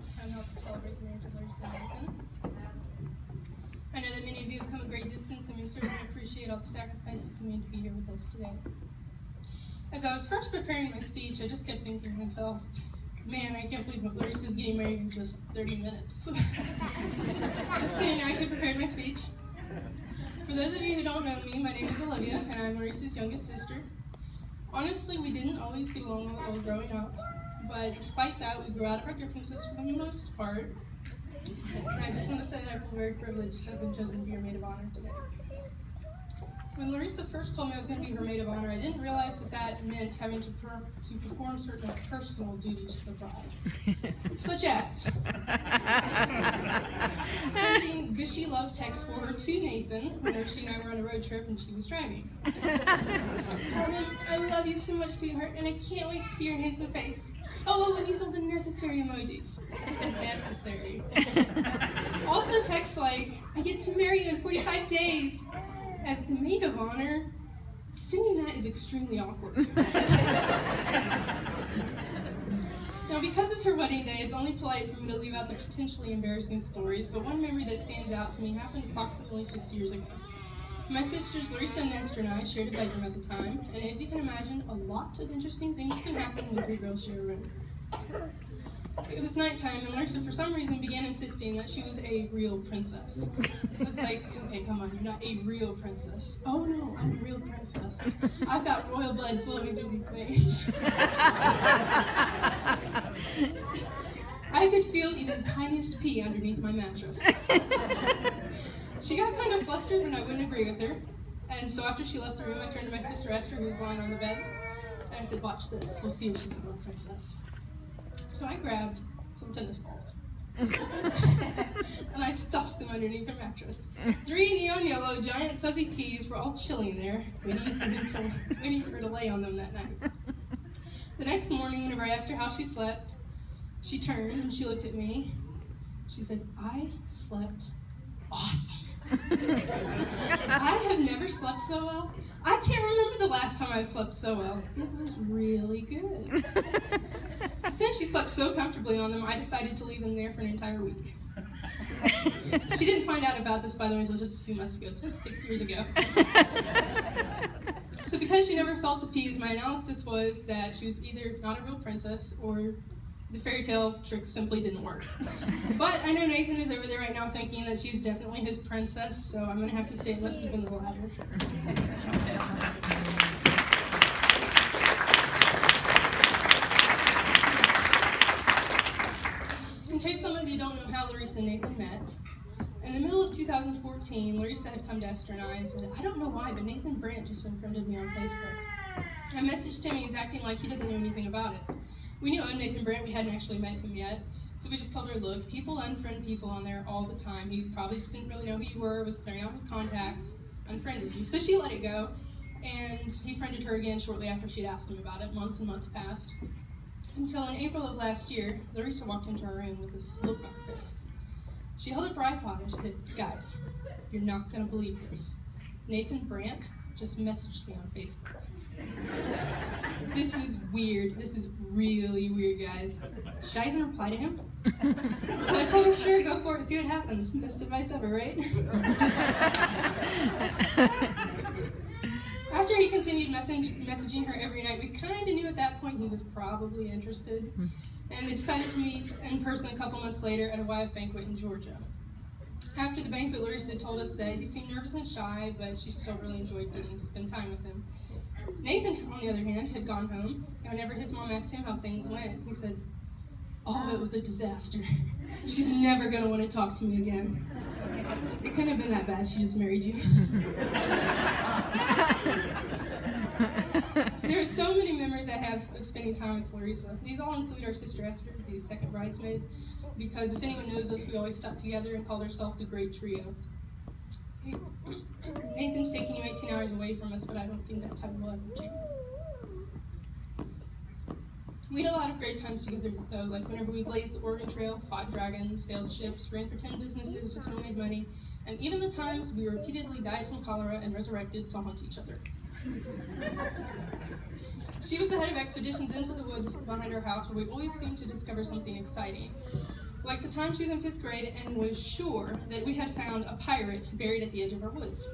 to come help us celebrate the marriage of Larissa and Nathan. I know that many of you have come a great distance, and we certainly appreciate all the sacrifices you made to be here with us today. As I was first preparing my speech, I just kept thinking to myself, man, I can't believe Larissa's getting married in just 30 minutes. Just kidding, I actually prepared my speech. For those of you who don't know me, my name is Olivia, and I'm Larissa's youngest sister. Honestly, we didn't always get along while growing up, but despite that, we grew out of our differences for the most part. And I just want to say that I feel very privileged to have been chosen to be your maid of honor today. When Larissa first told me I was going to be her maid of honor, I didn't realize that that meant having to perform certain personal duties for the bride, such as sending gushy love texts for her to Nathan whenever she and I were on a road trip and she was driving. Telling him, I love you so much, sweetheart, and I can't wait to see your handsome face. Oh, and use all the necessary emojis. Necessary. Also texts like, I get to marry you in 45 days. As the maid of honor, sending that is extremely awkward. Now, because it's her wedding day, it's only polite for me to leave out the potentially embarrassing stories, but one memory that stands out to me happened approximately 6 years ago. My sisters Larissa and Nestor and I shared a bedroom at the time, and as you can imagine, a lot of interesting things can happen when three girls share a room. It was nighttime, and Larissa, for some reason, began insisting that she was a real princess. I was like, okay, come on, you're not a real princess. Oh no, I'm a real princess. I've got royal blood flowing through these veins. I could feel even the tiniest pea underneath my mattress. She got kind of flustered when I wouldn't agree with her, and so after she left the room, I turned to my sister Esther, who was lying on the bed, and I said, watch this, we'll see if she's a real princess. So I grabbed some tennis balls, and I stuffed them underneath her mattress. 3 neon yellow, giant fuzzy peas were all chilling there, waiting for her to lay on them that night. The next morning, whenever I asked her how she slept, she turned and she looked at me. She said, I slept awesome. I have never slept so well. I can't remember the last time I've slept so well. It was really good. So since she slept so comfortably on them, I decided to leave them there for an entire week. She didn't find out about this, by the way, until just a few months ago, 6 years ago. So because she never felt the peas, my analysis was that she was either not a real princess or the fairy tale trick simply didn't work. But I know Nathan is over there right now thinking that she's definitely his princess, so I'm going to have to say it must have been the latter. In case some of you don't know how Larissa and Nathan met, in the middle of 2014, Larissa had come to Esther and I and said, I don't know why, but Nathan Brandt just unfriended me on Facebook. I messaged him and he's acting like he doesn't know anything about it. We knew Nathan Brandt, we hadn't actually met him yet, so we just told her, look, people unfriend people on there all the time. He probably just didn't really know who you were, was clearing out his contacts, unfriended you. So she let it go, and he friended her again shortly after she'd asked him about it. Months and months passed, until in April of last year, Larissa walked into our room with this look on her face. She held up her iPod and she said, guys, you're not going to believe this. Nathan Brandt just messaged me on Facebook. This is weird. This is really weird, guys. Should I even reply to him? So I told her, sure, go for it, see what happens. Best advice ever, right? After he continued messaging her every night, we kind of knew at that point he was probably interested. And they decided to meet in person a couple months later at a wife banquet in Georgia. After the banquet, Larissa told us that he seemed nervous and shy, but she still really enjoyed getting to spend time with him. Nathan, on the other hand, had gone home, and whenever his mom asked him how things went, he said, oh, it was a disaster. She's never going to want to talk to me again. It couldn't have been that bad, she just married you. There are so many memories I have of spending time with Larissa. These all include our sister Esther, the second bridesmaid, because if anyone knows us, we always stuck together and called ourselves the Great Trio. Nathan's taking you 18 hours away from us, but I don't think that title will ever change. We had a lot of great times together, though, like whenever we blazed the Oregon Trail, fought dragons, sailed ships, ran for 10 businesses with homemade money, and even the times we repeatedly died from cholera and resurrected to haunt each other. She was the head of expeditions into the woods behind our house, where we always seemed to discover something exciting. like the time she was in 5th grade and was sure that we had found a pirate buried at the edge of our woods.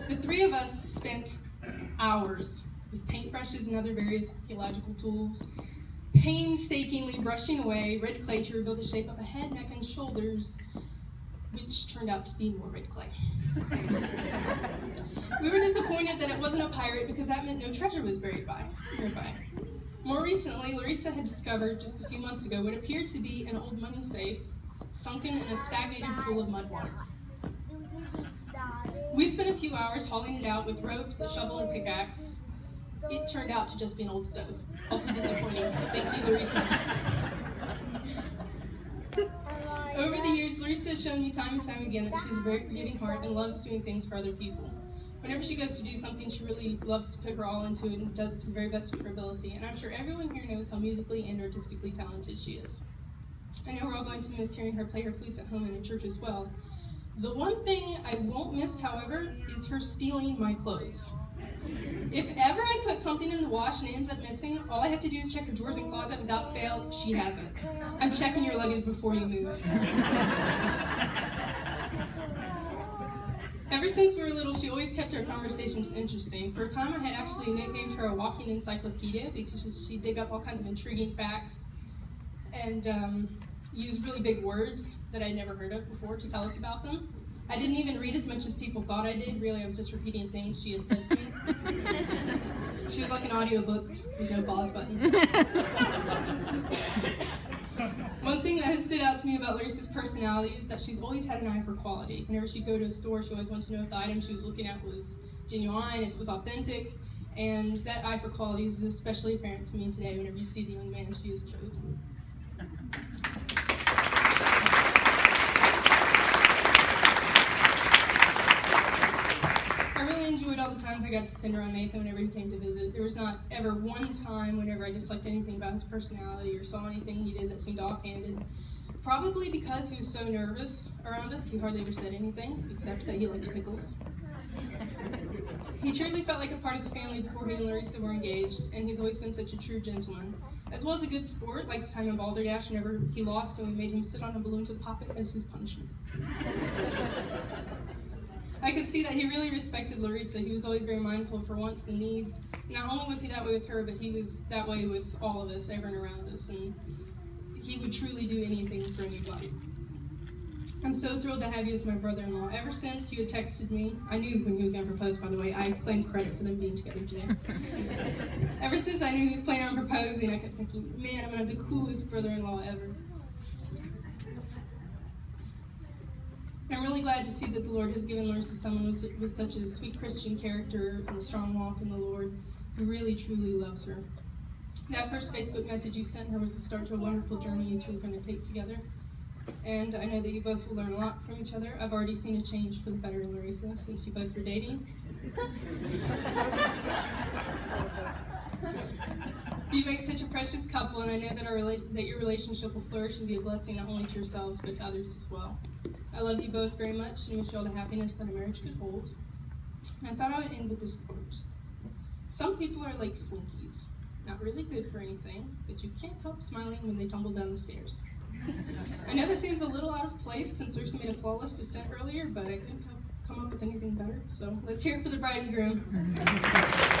The three of us spent hours with paintbrushes and other various archaeological tools, painstakingly brushing away red clay to reveal the shape of a head, neck, and shoulders, which turned out to be more red clay. We were disappointed that it wasn't a pirate because that meant no treasure was buried nearby. More recently, Larissa had discovered just a few months ago what appeared to be an old money safe sunken in a stagnated pool of mud water. We spent a few hours hauling it out with ropes, a shovel, and pickaxe. It turned out to just be an old stove. Also disappointing. Thank you, Larissa. Over the years, Larissa has shown me time and time again that she has a very forgiving heart and loves doing things for other people. Whenever she goes to do something, she really loves to put her all into it and does it to the very best of her ability. And I'm sure everyone here knows how musically and artistically talented she is. I know we're all going to miss hearing her play her flutes at home and in church as well. The one thing I won't miss, however, is her stealing my clothes. If ever I put something in the wash and it ends up missing, all I have to do is check her drawers and closet. Without fail, she has it. I'm checking your luggage before you move. Ever since we were little, she always kept our conversations interesting. For a time, I had actually nicknamed her a walking encyclopedia because she'd dig up all kinds of intriguing facts and use really big words that I'd never heard of before to tell us about them. I didn't even read as much as people thought I did. Really, I was just repeating things she had said to me. She was like an audiobook with no pause button. One thing that has stood out to me about Larissa's personality is that she's always had an eye for quality. Whenever she'd go to a store, she always wanted to know if the item she was looking at was genuine, if it was authentic, and that eye for quality is especially apparent to me today whenever you see the young man she has chosen. I really enjoyed all the times I got to spend around Nathan whenever he came to visit. There was not ever one time whenever I disliked anything about his personality or saw anything he did that seemed offhanded. Probably because he was so nervous around us, he hardly ever said anything, except that he liked pickles. He truly felt like a part of the family before he and Larissa were engaged, and he's always been such a true gentleman. As well as a good sport, like the time in Balderdash whenever he lost and we made him sit on a balloon to pop it as his punishment. I could see that he really respected Larissa. He was always very mindful of her wants and needs. Not only was he that way with her, but he was that way with all of us, everyone around us, and he would truly do anything for anybody. I'm so thrilled to have you as my brother-in-law. Ever since you had texted me, I knew when he was going to propose, by the way. I claim credit for them being together today. Ever since I knew he was planning on proposing, I kept thinking, man, I'm going to have the coolest brother-in-law ever. I'm really glad to see that the Lord has given Larissa someone with such a sweet Christian character and a strong walk in the Lord who really, truly loves her. That first Facebook message you sent her was the start to a wonderful journey you two are going to take together. And I know that you both will learn a lot from each other. I've already seen a change for the better in Larissa since you both were dating. You make such a precious couple, and I know that your relationship will flourish and be a blessing not only to yourselves but to others as well. I love you both very much and wish you all the happiness that a marriage could hold. And I thought I would end with this quote. Some people are like slinkies, not really good for anything, but you can't help smiling when they tumble down the stairs. I know that seems a little out of place since Larissa made a flawless descent earlier, but I couldn't come up with anything better. So let's hear it for the bride and groom.